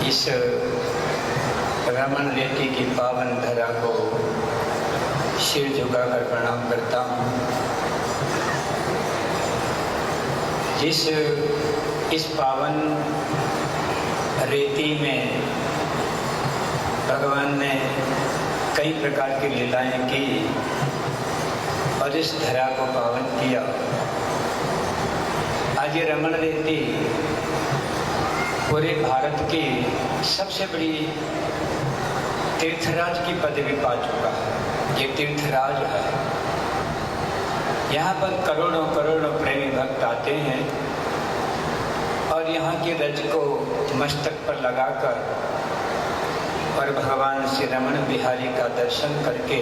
इस रमन रेती की पावन धरा को सिर झुकाकर प्रणाम करता हूँ। इस पावन रेती में भगवान ने कई प्रकार की लीलाएं की और इस धरा को पावन किया। आज ये रमन रेती पूरे भारत की सबसे बड़ी तीर्थराज की पदवी पा चुका है। ये तीर्थराज है। यहाँ पर करोड़ों करोड़ों प्रेमी भक्त आते हैं और यहाँ की रज को मस्तक पर लगाकर और भगवान श्री रमन बिहारी का दर्शन करके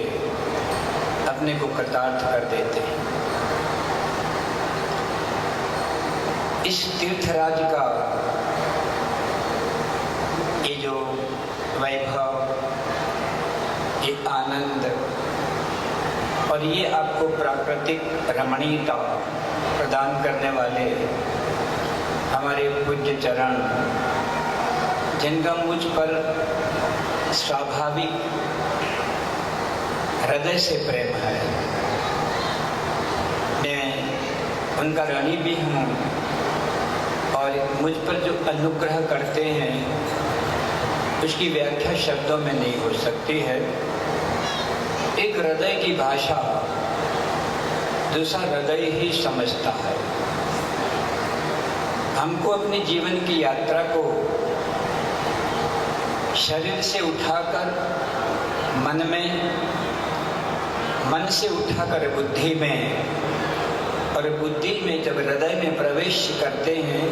अपने को कृतार्थ कर देते हैं। इस तीर्थराज का ये जो वैभव, ये आनंद और ये आपको प्राकृतिक रमणीयता प्रदान करने वाले हमारे पूज्य चरण, जिनका मुझ पर स्वाभाविक हृदय से प्रेम है, मैं उनका ऋणी भी हूँ और मुझ पर जो अनुग्रह करते हैं उसकी व्याख्या शब्दों में नहीं हो सकती है। एक हृदय की भाषा दूसरा हृदय ही समझता है। हमको अपने जीवन की यात्रा को शरीर से उठाकर मन से उठाकर बुद्धि में और बुद्धि में जब हृदय में प्रवेश करते हैं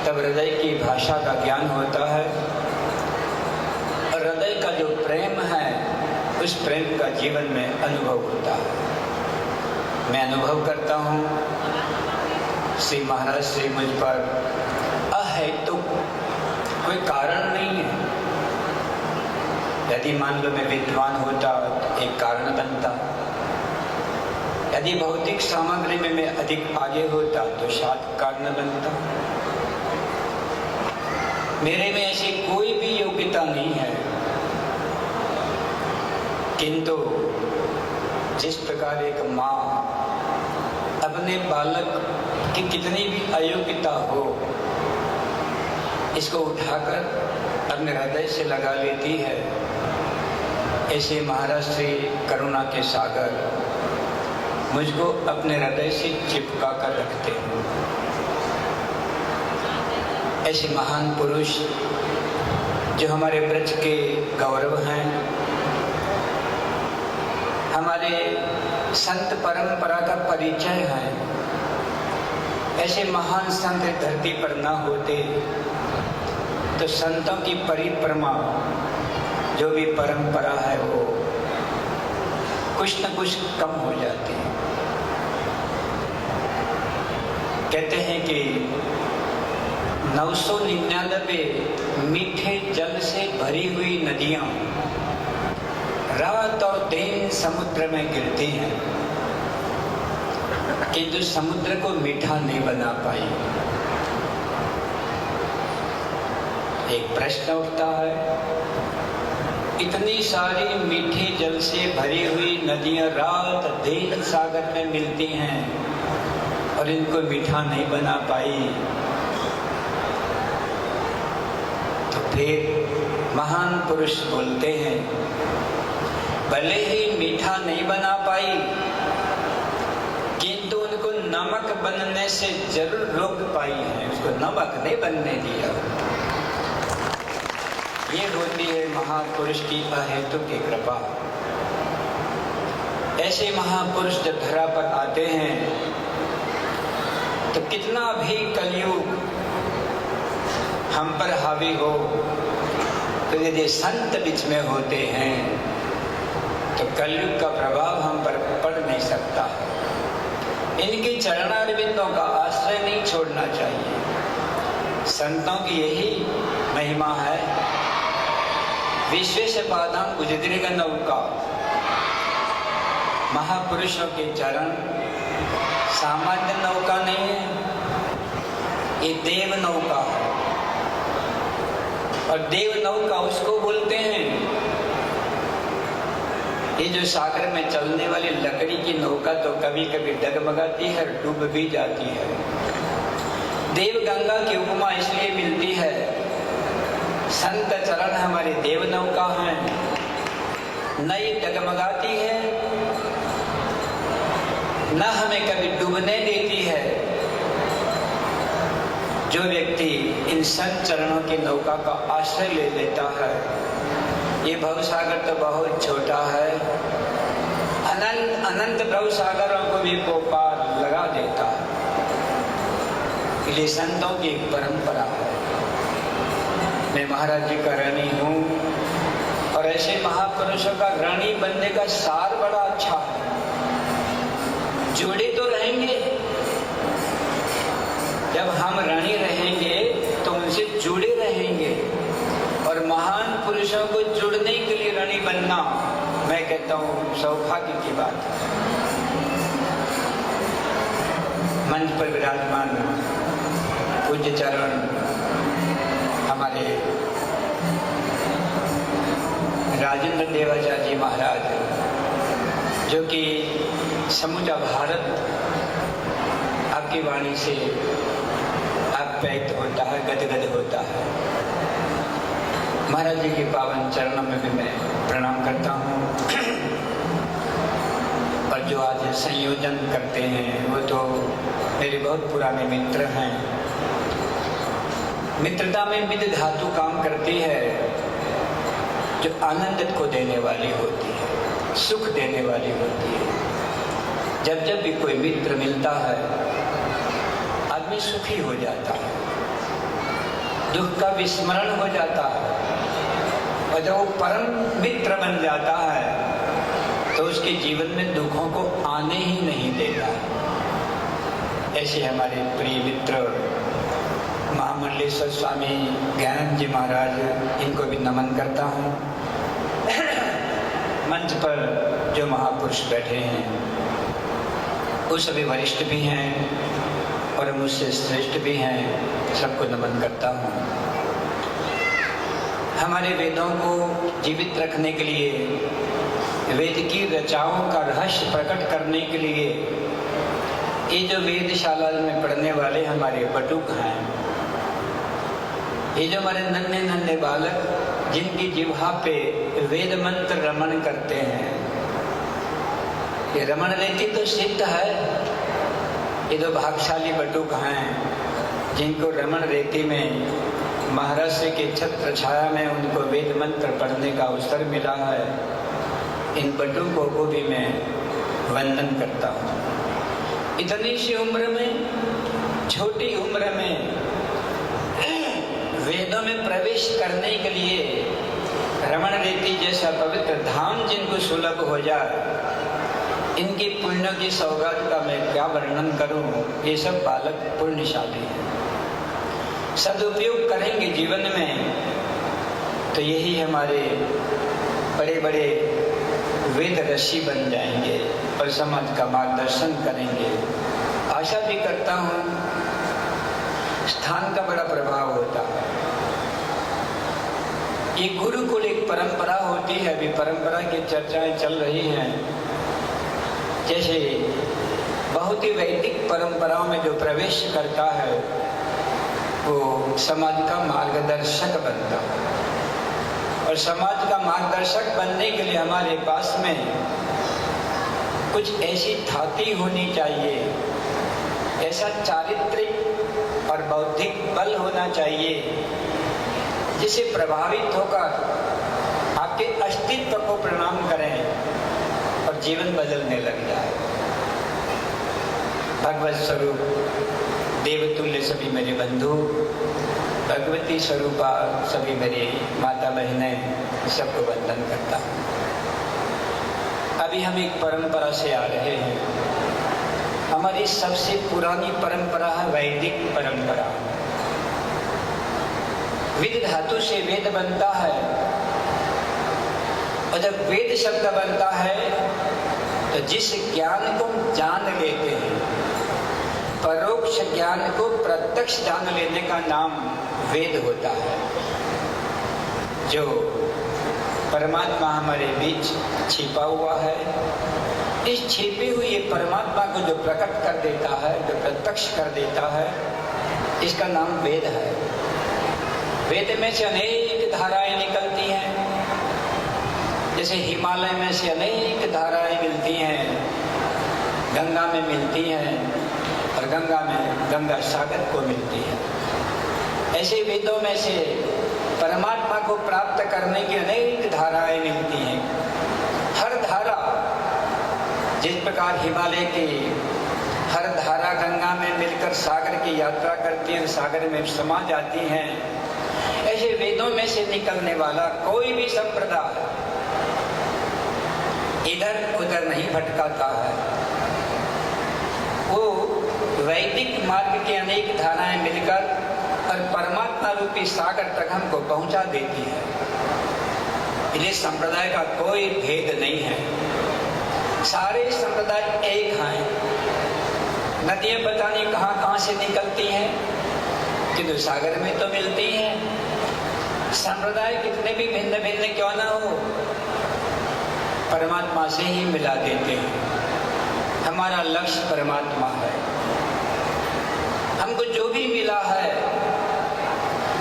तब हृदय की भाषा का ज्ञान होता है। और हृदय का जो प्रेम है उस प्रेम का जीवन में अनुभव होता है। मैं अनुभव करता हूँ श्री महाराज से मुझ पर अहेतुक कोई कारण नहीं है। यदि मान लो मैं विद्वान होता तो एक कारण बनता, यदि भौतिक सामग्री में मैं अधिक आगे होता तो शायद कारण बनता। मेरे में ऐसी कोई भी योग्यता नहीं है, किंतु जिस प्रकार एक माँ अपने बालक की कितनी भी अयोग्यता हो इसको उठाकर अपने हृदय से लगा लेती है, ऐसे महाराज श्री करुणा के सागर मुझको अपने हृदय से चिपका कर रखते हैं। ऐसे महान पुरुष जो हमारे ब्रज के गौरव हैं, हमारे संत परंपरा का परिचय है, ऐसे महान संत धरती पर ना होते तो संतों की परिक्रमा जो भी परंपरा है वो कुछ न कुछ कम हो जाती है। कहते हैं कि 999 मीठे जल से भरी हुई नदियां रात और दिन समुद्र में गिरती हैं, किंतु समुद्र को मीठा नहीं बना पाई। एक प्रश्न उठता है, इतनी सारी मीठे जल से भरी हुई नदियां रात दिन सागर में मिलती हैं और इनको मीठा नहीं बना पाई, तो फिर महान पुरुष बोलते हैं भले ही मीठा नहीं बना पाई किंतु उनको नमक बनने से जरूर रोक पाई है, उसको नमक नहीं बनने दिया। ये होती है महापुरुष की अहेतुक की कृपा। ऐसे महापुरुष जब धरा पर आते हैं तो कितना भी कलयुग हम पर हावी हो, तो यदि संत बीच में होते हैं तो कलयुग का प्रभाव हम पर पड़ नहीं सकता। इनके चरणारविंदों का आश्रय नहीं छोड़ना चाहिए। संतों की यही महिमा है। विश्वेश पादम उजदृग नौका, महापुरुषों के चरण सामान्य नौका नहीं है, ये देव नौका है। और देव नौका उसको बोलते हैं। ये जो सागर में चलने वाली लकड़ी की नौका तो कभी कभी डगमगाती है, डूब भी जाती है। देव गंगा की उपमा इसलिए मिलती है, संत चरण हमारे देव नौका हैं, न ये डगमगाती है न हमें कभी डूबने देती है। जो व्यक्ति इन संत चरणों की नौका का आश्रय ले लेता है, ये भवसागर तो बहुत छोटा है, अनंत अनंत भवसागरों को भी वो पार लगा देता है। ये संतों की एक परंपरा है। मैं महाराज जी का ऋणी हूँ और ऐसे महापुरुषों का ऋणी बनने का सार बड़ा अच्छा है। जुड़े तो रहेंगे, जब हम ऋणी रहेंगे तो उनसे जुड़े रहेंगे, और महान पुरुषों को जुड़ने के लिए ऋणी बनना, मैं कहता हूँ सौभाग्य की बात है। मंच पर विराजमान पूज्य चरण हमारे राजेंद्र देवाचार्य जी महाराज, जो कि समूचा भारत आपकी वाणी से अव्यक्त होता है, गदगद होता है। महाराज जी के पावन चरणों में भी मैं प्रणाम करता हूँ। और जो आज संयोजन करते हैं वो तो मेरे बहुत पुराने मित्र हैं। मित्रता में विद धातु काम करती है, जो आनंद को देने वाली होती है, सुख देने वाली होती है। जब जब भी कोई मित्र मिलता है, आदमी सुखी हो जाता है, दुख का विस्मरण हो जाता है, और जब वो परम मित्र बन जाता है तो उसके जीवन में दुखों को आने ही नहीं देता। ऐसे हमारे प्रिय मित्र महामंडलेश्वर स्वामी ज्ञानंद जी महाराज, इनको भी नमन करता हूँ। मंच पर जो महापुरुष बैठे हैं वो सभी वरिष्ठ भी हैं और मुझसे श्रेष्ठ भी हैं, सबको नमन करता हूँ। हमारे वेदों को जीवित रखने के लिए, वेद की रचाओं का रहस्य प्रकट करने के लिए, ये जो वेदशाला में पढ़ने वाले हमारे बटुक हैं, ये जो हमारे नन्हे नन्हे बालक जिनकी जिह्वा पे वेद मंत्र रमण करते हैं, ये रमण रीति तो सिद्ध है। ये जो भागशाली बटुक हैं जिनको रमण रीति में महाराष्ट्र के छत्र छाया में उनको वेद मंत्र पढ़ने का अवसर मिला है, इन बटुकों को भी मैं वंदन करता हूँ। इतनी सी उम्र में, छोटी उम्र में वेदों में प्रवेश करने के लिए रमण रीति जैसा पवित्र धाम जिनको सुलभ हो जाए, इनकी पुण्य की सौगात का मैं क्या वर्णन करूं। ये सब बालक पुण्यशाली हैं, सदुपयोग करेंगे जीवन में तो यही हमारे बड़े बड़े वेद ऋषि बन जाएंगे और समाज का मार्गदर्शन करेंगे। आशा भी करता हूँ स्थान का बड़ा प्रभाव होता है। ये गुरुकुल एक परंपरा होती है, अभी परंपरा की चर्चाएं चल रही हैं। जैसे बहुत ही वैदिक परंपराओं में जो प्रवेश करता है वो समाज का मार्गदर्शक बनता है, और समाज का मार्गदर्शक बनने के लिए हमारे पास में कुछ ऐसी धाती होनी चाहिए, ऐसा चारित्रिक और बौद्धिक बल होना चाहिए जिसे प्रभावित होकर आपके अस्तित्व को प्रणाम करें और जीवन बदलने लग जाए। भगवत स्वरूप देवतुल्य सभी मेरे बंधु, भगवती स्वरूपा सभी मेरी माता बहनें, सबको वंदन करता हूँ। अभी हम एक परंपरा से आ रहे हैं। हमारी सबसे पुरानी परंपरा है वैदिक परंपरा। वेद धातु से वेद बनता है, और जब वेद शब्द बनता है तो जिस ज्ञान को जान लेते हैं, परोक्ष ज्ञान को प्रत्यक्ष जान लेने का नाम वेद होता है। जो परमात्मा हमारे बीच छिपा हुआ है, इस छिपे हुए परमात्मा को जो प्रकट कर देता है, जो प्रत्यक्ष कर देता है, इसका नाम वेद है। वेद में से अनेक धाराएं निकलती हैं, जैसे हिमालय में से अनेक धाराएं मिलती हैं, गंगा में मिलती हैं और गंगा में गंगा सागर को मिलती है। ऐसे वेदों में से परमात्मा को प्राप्त करने की अनेक धाराएं मिलती हैं। हर धारा, जिस प्रकार हिमालय की हर धारा गंगा में मिलकर सागर की यात्रा करती है, सागर में समा जाती हैं, ऐसे वेदों में से निकलने वाला कोई भी संप्रदाय इधर उधर नहीं भटकाता है। वो वैदिक मार्ग के अनेक धाराएं मिलकर और परमात्मा रूपी सागर तक हमको पहुंचा देती है। इसलिए संप्रदाय का कोई भेद नहीं है, सारे संप्रदाय एक हैं। नदियां पता नहीं कहां कहां से निकलती हैं, किंतु सागर में तो मिलती हैं। संप्रदाय कितने भी भिन्न भिन्न क्यों ना हो, परमात्मा से ही मिला देते हैं। हमारा लक्ष्य परमात्मा है। हमको जो भी मिला है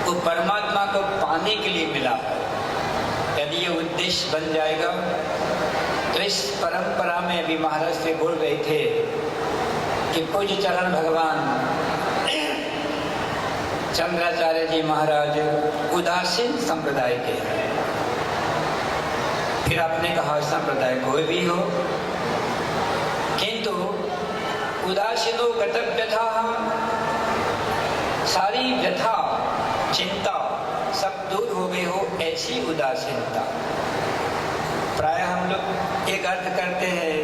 वो परमात्मा को पाने के लिए मिला है। यदि ये उद्देश्य बन जाएगा तो इस परंपरा में अभी महाराज से बोल रहे थे कि पूज्य चरण भगवान चंद्राचार्य जी महाराज उदासीन संप्रदाय के हैं। फिर आपने कहा संप्रदाय कोई भी हो, किंतु उदासीनो गतव व्यथा, सारी व्यथा चिंता सब दूर हो गई हो, ऐसी उदासीनता। प्राय हम लोग एक अर्थ करते हैं,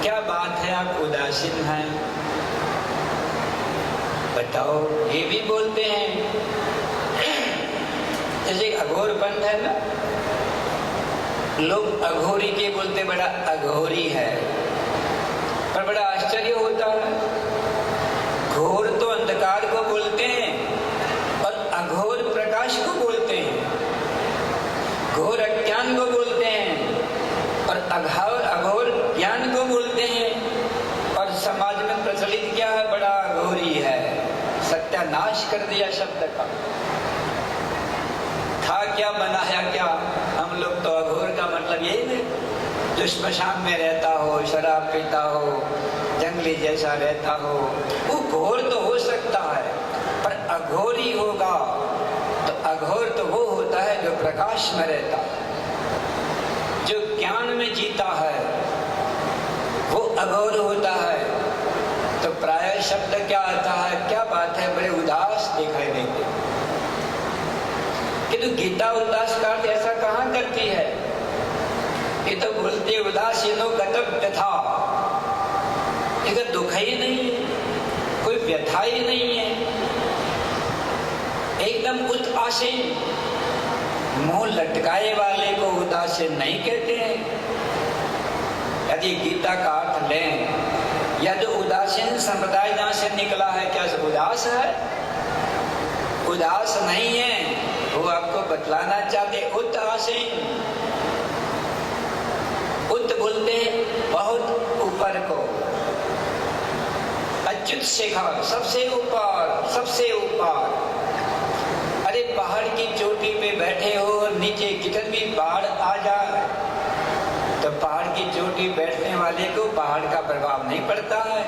क्या बात है आप उदासीन हैं, बताओ, ये भी बोलते हैं। जैसे अघोर पंथ है ना, लोग अघोरी के बोलते बड़ा अघोरी है, पर बड़ा आश्चर्य होता है। घोर तो अंधकार को बोलते हैं और अघोर प्रकाश को बोलते हैं, घोर अज्ञान को बोलते हैं और अघोर ज्ञान को बोलते हैं। और समाज में प्रचलित क्या है, बड़ा अघोरी है, सत्यानाश कर दिया शब्द का। था क्या बनाया क्या, हम लोग तो अघोर का मतलब यही नहीं, जो श्मशान में रहता हो, शराब पीता हो, जंगली जैसा रहता हो, वो घोर तो हो सकता है, पर अघोरी होगा तो अघोर तो वो होता है जो प्रकाश में रहता है, जो ज्ञान में जीता है, वो अघोर होता है। तो प्राय शब्द क्या आता है, क्या बात है, बड़े उदास दिखाई देते। किंतु गीता उदास का अर्थ ऐसा कहाँ करती है, ये तो बोलते उदासीनो गतव व्यथा, इसका दुख ही नहीं है, कोई व्यथा ही नहीं है, एकदम उदासीन। मुंह लटकाए वाले को उदासीन नहीं कहते हैं। यदि गीता का अर्थ लें, या जो उदासीन संप्रदाय जहां से निकला है, क्या उदास है? उदास नहीं है, वो आपको बतलाना चाहते उदासीन। उत बोलते हैं बहुत ऊपर को, अच्युत शिखर, सबसे ऊपर, सबसे ऊपर। अरे पहाड़ की चोटी पे बैठे हो और नीचे कितनी भी बाढ़ आ जाए तो पहाड़ की चोटी बैठने वाले को पहाड़ का प्रभाव नहीं पड़ता है।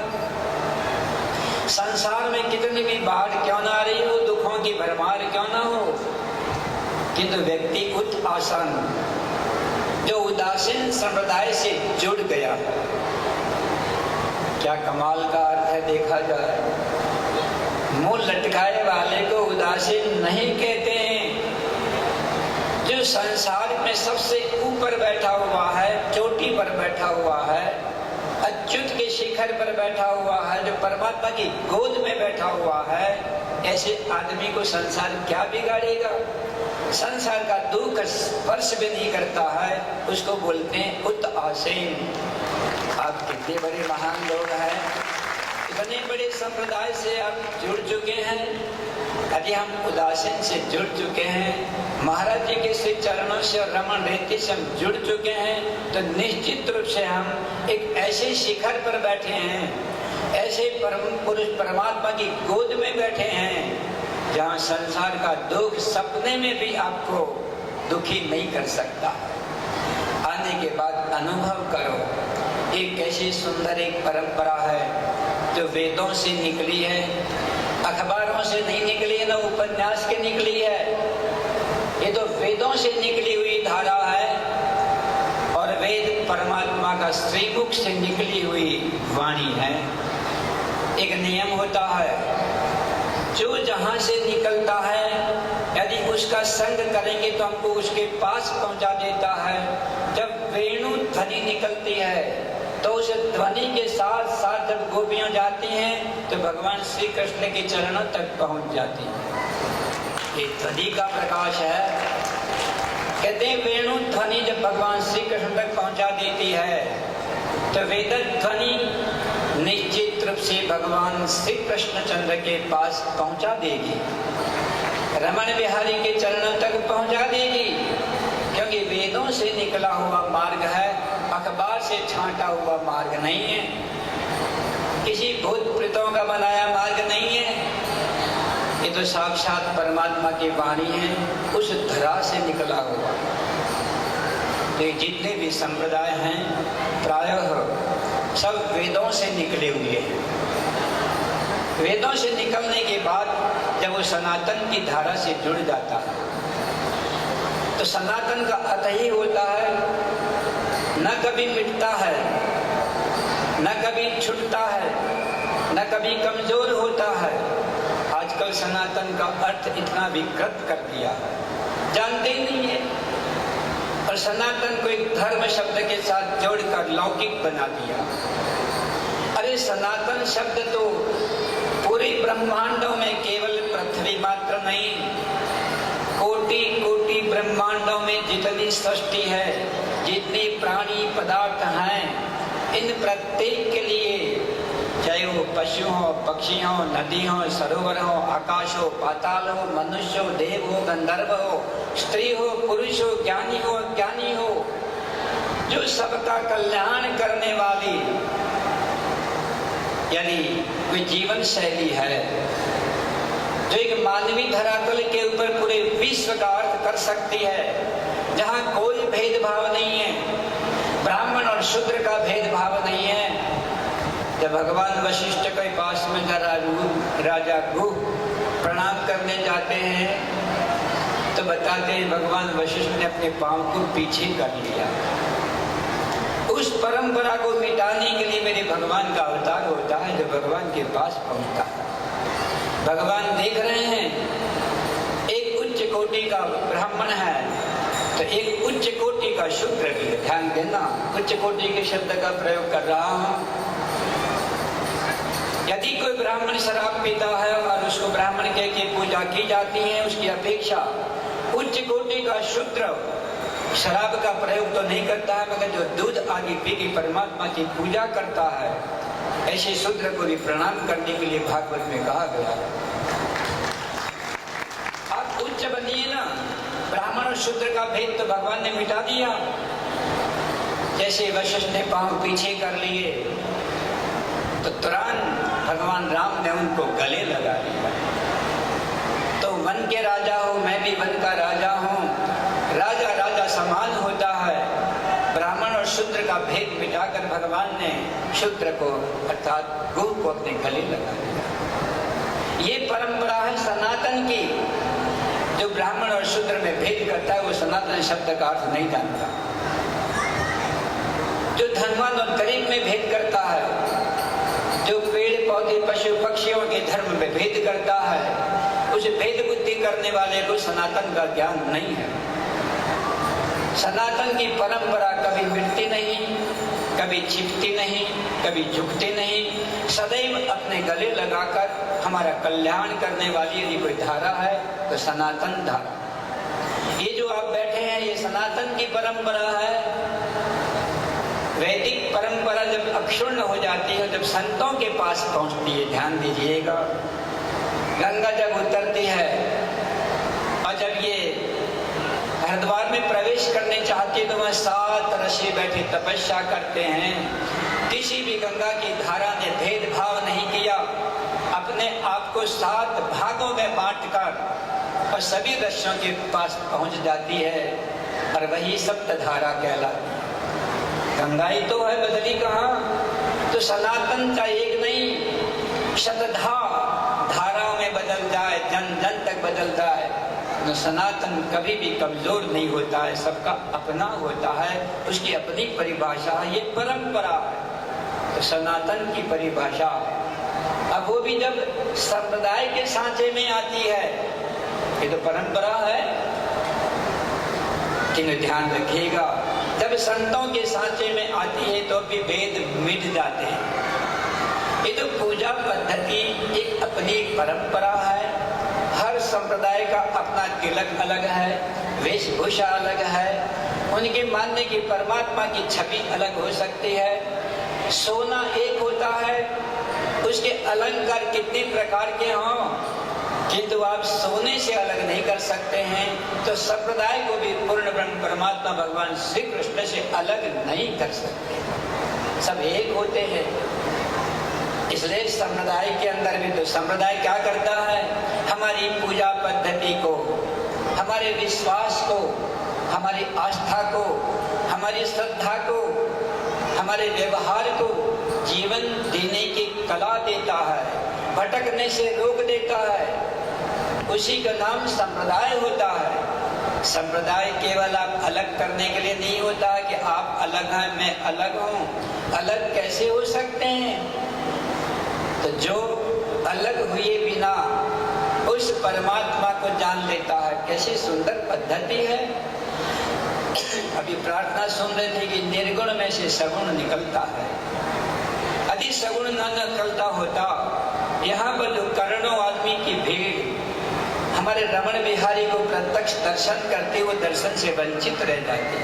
संसार में कितनी भी बाढ़ क्यों ना आ रही हो, दुखों की भरमार क्यों ना हो, किंतु व्यक्ति उदासीन, जो उदासीन संप्रदाय से जुड़ गया, क्या कमाल का अर्थ है देखा जाए। मुंह लटकाए वाले को उदासीन नहीं कहते हैं। जो संसार में सबसे ऊपर बैठा हुआ है, चोटी पर बैठा हुआ है, अच्युत के शिखर पर बैठा हुआ है, जो परमात्मा की गोद में बैठा हुआ है, ऐसे आदमी को संसार क्या बिगाड़ेगा। संसार का दुख स्पर्श भी नहीं करता है, उसको बोलते हैं उदासीन। आप कितने बड़े महान लोग हैं, बड़े बड़े संप्रदाय से आप जुड़ चुके हैं, यदि हम उदासीन से जुड़ चुके हैं, महाराज जी के श्री चरणों से और रमन रेती से हम जुड़ चुके हैं, तो निश्चित रूप से हम एक ऐसे शिखर पर बैठे हैं, ऐसे परम पुरुष परमात्मा की गोद में बैठे हैं जहाँ संसार का दुख सपने में भी आपको दुखी नहीं कर सकता। आने के बाद अनुभव करो, एक ऐसी सुंदर एक परंपरा है जो वेदों से निकली है, अखबारों से नहीं निकली है, न उपन्यास के निकली है। ये तो वेदों से निकली हुई धारा है और वेद परमात्मा का श्रीमुख से निकली हुई वाणी है। एक नियम होता है, जो जहां से निकलता है यदि उसका संग करेंगे तो हमको उसके पास पहुंचा देता है। जब वेणु ध्वनि निकलती है तो उस ध्वनि के साथ साथ जब गोपियां जाती हैं तो भगवान श्री कृष्ण के चरणों तक पहुंच जाती है। ये ध्वनि का प्रकाश है। कहते हैं वेणु ध्वनि जब भगवान श्री कृष्ण तक पहुंचा देती है तो वेद ध्वनि निश्चित रूप से भगवान श्री कृष्णचंद्र के पास पहुंचा देगी, रमण बिहारी के चरणों तक पहुंचा देगी, क्योंकि वेदों से निकला हुआ मार्ग है, अखबार से छांटा हुआ मार्ग नहीं है, किसी भूत प्रेतों का बनाया मार्ग नहीं है। ये तो साक्षात परमात्मा की वाणी है, उस धरा से निकला हुआ। तो जितने भी संप्रदाय हैं प्रायः सब वेदों से निकले हुए हैं। वेदों से निकलने के बाद जब वो सनातन की धारा से जुड़ जाता है तो सनातन का अर्थ ही होता है न कभी मिटता है, न कभी छूटता है, न कभी कमजोर होता है। आजकल सनातन का अर्थ इतना विकृत कर दिया, जानते ही नहीं है, और सनातन को एक धर्म शब्द के साथ जोड़कर लौकिक बना दिया। अरे सनातन शब्द तो पूरे ब्रह्मांडों में केवल पृथ्वी मात्र नहीं, कोटि कोटि ब्रह्मांडों में जितनी सृष्टि है, जितने प्राणी पदार्थ हैं, इन प्रत्येक के लिए चाहे वो पशु हो, पक्षी हो, नदी हो, सरोवर हो, आकाश हो, पाताल हो, मनुष्य हो, देव हो, गंधर्व हो, स्त्री हो, पुरुष हो, ज्ञानी हो, अज्ञानी हो, जो सबका कल्याण करने वाली यानी कोई जीवन शैली है, जो एक मानवीय धरातल के ऊपर पूरे विश्व का अर्थ कर सकती है, जहाँ कोई भेदभाव नहीं है, ब्राह्मण और शूद्र का भेदभाव नहीं है। जब भगवान वशिष्ठ के पास में राजा गुह प्रणाम करने जाते हैं तो बताते हैं भगवान वशिष्ठ ने अपने पांव को पीछे कर लिया। उस परंपरा को मिटाने के लिए मेरे भगवान का अवतार होता है, जो भगवान के पास पहुंचता है। भगवान देख रहे हैं एक उच्च कोटि का ब्राह्मण है तो एक उच्च कोटि का शूद्र भी है। ध्यान देना, उच्च कोटि के शब्द का प्रयोग कर रहा हूं। यदि कोई ब्राह्मण शराब पीता है और उसको ब्राह्मण कह के पूजा की जाती है, उसकी अपेक्षा उच्च कोटि का शूद्र शराब का प्रयोग तो नहीं करता है, मगर जो दूध आदि पी के परमात्मा की पूजा करता है, ऐसे शूद्र को भी प्रणाम करने के लिए भागवत में कहा गया है। आप उच्च बनिए ना, ब्राह्मण और शूद्र का भेद तो भगवान ने मिटा दिया। जैसे वशिष्ठ ने पांव पीछे कर लिए तो तुरंत भगवान राम ने उनको गले लगा लिया। तो वन के राजा हो, मैं भी वन का राजा हूँ, राजा राजा समान होता है। ब्राह्मण और शूद्र का भेद मिटाकर भगवान ने शूद्र को अर्थात गुरु को अपने गले लगा दिया। ये परंपरा है सनातन की। जो ब्राह्मण और शूद्र में भेद करता है वो सनातन शब्द का अर्थ नहीं जानता। जो धनवान और गरीब में भेद करता है, जो पेड़ पौधे पशु पक्षियों के धर्म में भेद करता है, उस भेद बुद्धि करने वाले को सनातन का ज्ञान नहीं है। सनातन की परंपरा कभी मिटती नहीं, कभी छिपती नहीं, कभी झुकती नहीं, सदैव अपने गले लगाकर हमारा कल्याण करने वाली यदि कोई धारा है तो सनातन धारा। ये जो आप बैठे हैं ये सनातन की परंपरा है। वैदिक परंपरा जब अक्षुण्ण हो जाती है, जब संतों के पास पहुंचती है, ध्यान दीजिएगा, गंगा जब उतरती है और जब ये हरिद्वार में प्रवेश करने चाहती है तो वह 7 ऋषि बैठे तपस्या करते हैं। किसी भी गंगा की धारा ने भेदभाव नहीं किया, अपने आप को 7 भागों में बांटकर और सभी ऋषियों के पास पहुंच जाती है और वही सप्तधारा कहलाती है। गंगा ही तो है, बदली कहाँ? तो सनातन का एक नहीं, शतधा धाराओं में बदल जाए, जन जन तक बदल जाए, तो सनातन कभी भी कमजोर नहीं होता है, सबका अपना होता है, उसकी अपनी परिभाषा है, ये परंपरा है। तो सनातन की परिभाषा, अब वो भी जब संप्रदाय के सांचे में आती है, ये तो परंपरा है, किन्तु ध्यान रखिएगा, जब संतों के सांचे में आती है तो भी भेद मिट जाते हैं। ये तो पूजा पद्धति एक अपनी परंपरा है, हर संप्रदाय का अपना तिलक अलग है, वेशभूषा अलग है, उनके मानने की परमात्मा की छवि अलग हो सकती है। सोना एक होता है, उसके अलंकार कितने प्रकार के हों, किंतु आप सोने से अलग नहीं कर सकते हैं, तो संप्रदाय को भी पूर्ण ब्रह्म परमात्मा भगवान श्री कृष्ण से अलग नहीं कर सकते, सब एक होते हैं। इसलिए संप्रदाय के अंदर भी, तो संप्रदाय क्या करता है, हमारी पूजा पद्धति को, हमारे विश्वास को, हमारी आस्था को, हमारी श्रद्धा को, हमारे व्यवहार को जीवन देने की कला देता है, भटकने से रोक देता है, उसी का नाम संप्रदाय होता है। संप्रदाय केवल आप अलग करने के लिए नहीं होता है कि आप अलग हैं, मैं अलग हूँ, अलग कैसे हो सकते हैं? तो जो अलग हुए बिना उस परमात्मा को जान लेता है, कैसी सुंदर पद्धति है। अभी प्रार्थना सुन रहे थे कि निर्गुण में से सगुण निकलता है, यदि सगुण न निकलता होता, यहाँ पर जो करोड़ों आदमी की भीड़ हमारे रमण बिहारी को प्रत्यक्ष दर्शन करते हुए दर्शन से वंचित रह जाते।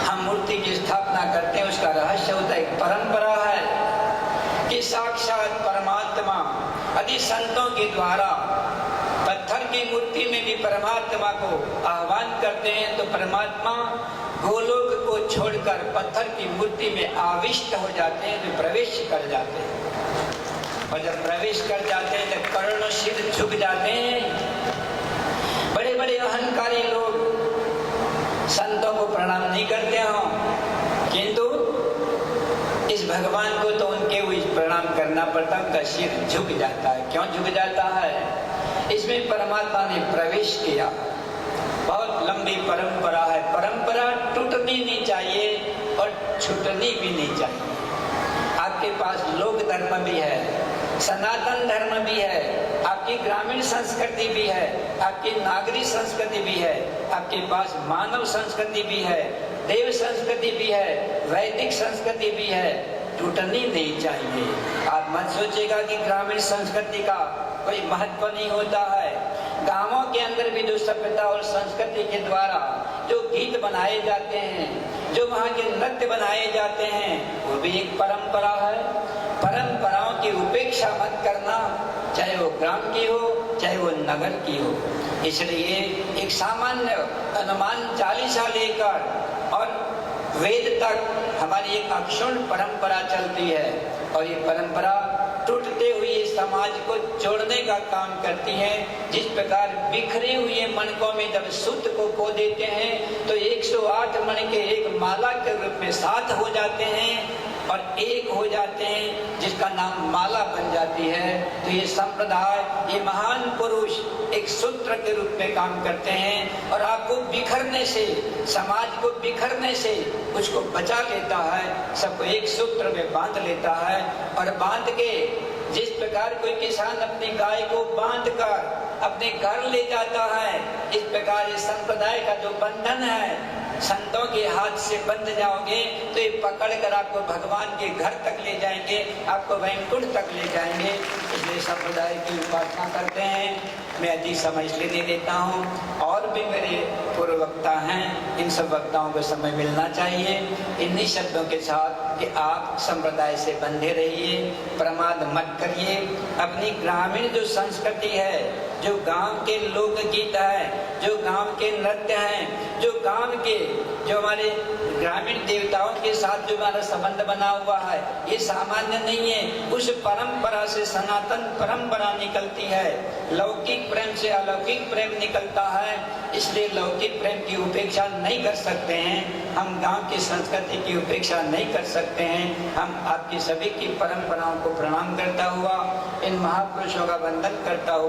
हम मूर्ति की स्थापना करते हैं, उसका रहस्य होता है, एक परंपरा है कि साक्षात परमात्मा यदि संतों के द्वारा पत्थर की मूर्ति में भी परमात्मा को आह्वान करते हैं तो परमात्मा गोलोक को छोड़कर पत्थर की मूर्ति में आविष्ट हो जाते हैं, तो प्रवेश कर जाते हैं। और जब प्रवेश कर जाते हैं तो करोड़ों सिर झुक जाते हैं। बड़े बड़े अहंकारी लोग संतों को प्रणाम नहीं करते हो, किंतु इस भगवान को तो उनके हुए प्रणाम करना पड़ता, उनका सिर झुक जाता है। क्यों झुक जाता है? इसमें परमात्मा ने प्रवेश किया। बहुत लंबी परंपरा है, परंपरा टूटनी नहीं चाहिए और छूटनी भी नहीं चाहिए। आपके पास लोक धर्म भी है, सनातन धर्म भी है, आपकी ग्रामीण संस्कृति भी है, आपकी नागरिक संस्कृति भी है, आपके पास मानव संस्कृति भी है, देव संस्कृति भी है, वैदिक संस्कृति भी है, टूटनी नहीं चाहिए। आप मत सोचिएगा कि ग्रामीण संस्कृति का कोई महत्व नहीं होता है। गांवों के अंदर भी जो सभ्यता और संस्कृति के द्वारा जो गीत बनाए जाते हैं, जो वहाँ के नृत्य बनाए जाते हैं, वो भी एक परंपरा है। परंपराओं की उपेक्षा मत करना, चाहे वो ग्राम की हो, चाहे वो नगर की हो। इसलिए एक सामान्य अनुमान 40 लेकर और वेद तक हमारी एक अक्षुण्ण परंपरा चलती है, और ये परंपरा टूटते हुए समाज को जोड़ने का काम करती है। जिस प्रकार बिखरे हुए मनकों में जब सूत को खो देते हैं तो 108 मन के एक माला के रूप में 7 हो जाते हैं और एक हो जाते हैं, जिसका नाम माला बन जाती है। तो ये संप्रदाय, ये महान पुरुष एक सूत्र के रूप में काम करते हैं और आपको बिखरने से, समाज को बिखरने से उसको बचा लेता है, सबको एक सूत्र में बांध लेता है। और बांध के, जिस प्रकार कोई किसान अपनी गाय को बांध कर अपने घर ले जाता है। इस प्रकार इस संप्रदाय का जो बंधन है, संतों के हाथ से बंध जाओगे तो ये पकड़ कर आपको भगवान के घर तक ले जाएंगे, आपको वैकुंठ तक ले जाएंगे। इसलिए संप्रदाय की उपासना करते हैं। मैं अधिक समझ लेने देता हूँ। और भी मेरे पूर्व वक्ता हैं, इन सब वक्ताओं को समय मिलना चाहिए। इन्हीं शब्दों के साथ कि आप संप्रदाय से बंधे रहिए, प्रमाद मत करिए। अपनी ग्रामीण जो संस्कृति है, जो गांव के लोकगीत है, जो गांव के नृत्य हैं, जो गांव के जो हमारे ग्रामीण देवताओं के साथ जो हमारा संबंध बना हुआ है, ये सामान्य नहीं है। उस परंपरा से सनातन परंपरा निकलती है। लौकिक प्रेम से अलौकिक प्रेम निकलता है। इसलिए लौकिक प्रेम की उपेक्षा नहीं कर सकते हैं हम, गांव की संस्कृति की उपेक्षा नहीं कर सकते हैं हम। आपकी सभी की परंपराओं को प्रणाम करता हुआ, इन महापुरुषों का वंदन करता हुआ